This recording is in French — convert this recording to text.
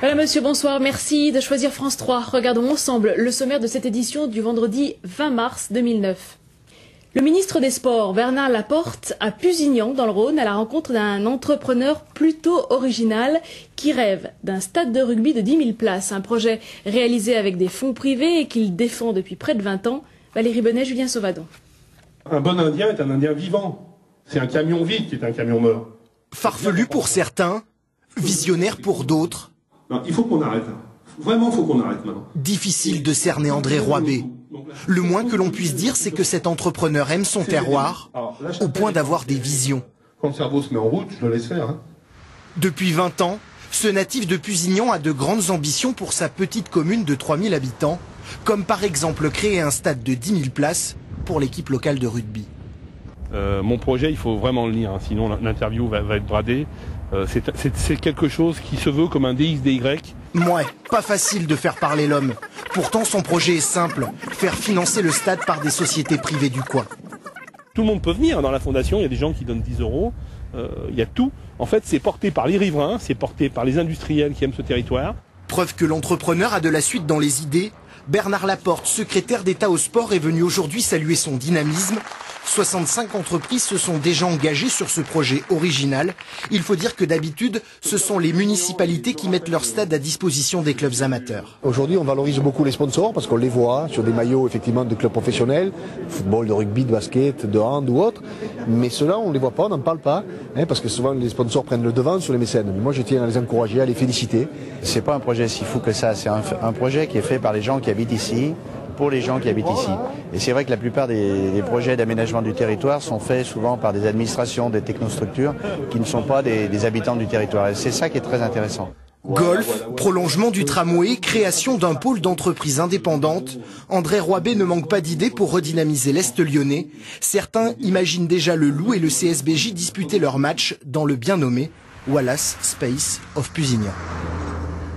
Voilà monsieur, bonsoir, merci de choisir France 3. Regardons ensemble le sommaire de cette édition du vendredi 20 mars 2009. Le ministre des Sports, Bernard Laporte, à Pusignan, dans le Rhône, à la rencontre d'un entrepreneur plutôt original qui rêve d'un stade de rugby de 10 000 places, un projet réalisé avec des fonds privés et qu'il défend depuis près de 20 ans. Valérie Bonnet, Julien Sauvadon. Un bon Indien est un Indien vivant. C'est un camion vide qui est un camion mort. Farfelu pour certains, visionnaire pour d'autres. Non, il faut qu'on arrête. Vraiment, il faut qu'on arrête maintenant. Difficile de cerner André Roibé. Le moins que l'on puisse dire, c'est que cet entrepreneur aime son terroir, au point d'avoir des visions. Quand le cerveau se met en route, je le laisse faire. Depuis 20 ans, ce natif de Pusignan a de grandes ambitions pour sa petite commune de 3000 habitants, comme par exemple créer un stade de 10 000 places pour l'équipe locale de rugby. Mon projet, il faut vraiment le lire, sinon l'interview va être bradée. C'est quelque chose qui se veut comme un DXDY. Ouais, pas facile de faire parler l'homme. Pourtant, son projet est simple, faire financer le stade par des sociétés privées du coin. Tout le monde peut venir dans la fondation, il y a des gens qui donnent 10 €, il y a tout. En fait, c'est porté par les riverains, c'est porté par les industriels qui aiment ce territoire. Preuve que l'entrepreneur a de la suite dans les idées, Bernard Laporte, secrétaire d'État au sport, est venu aujourd'hui saluer son dynamisme. 65 entreprises se sont déjà engagées sur ce projet original. Il faut dire que d'habitude, ce sont les municipalités qui mettent leur stade à disposition des clubs amateurs. Aujourd'hui, on valorise beaucoup les sponsors parce qu'on les voit sur des maillots effectivement de clubs professionnels, football, de rugby, de basket, de hand ou autre. Mais ceux-là, on ne les voit pas, on n'en parle pas, parce que souvent les sponsors prennent le devant sur les mécènes. Mais moi, je tiens à les encourager, à les féliciter. C'est pas un projet si fou que ça, c'est un projet qui est fait par les gens qui habitent ici, pour les gens qui habitent ici. Et c'est vrai que la plupart des projets d'aménagement du territoire sont faits souvent par des administrations, des technostructures, qui ne sont pas des habitants du territoire. Et c'est ça qui est très intéressant. Golf, prolongement du tramway, création d'un pôle d'entreprises indépendantes. André Roibé ne manque pas d'idées pour redynamiser l'Est lyonnais. Certains imaginent déjà le Loup et le CSBJ disputer leur match dans le bien nommé Wallace Space of Pusignan.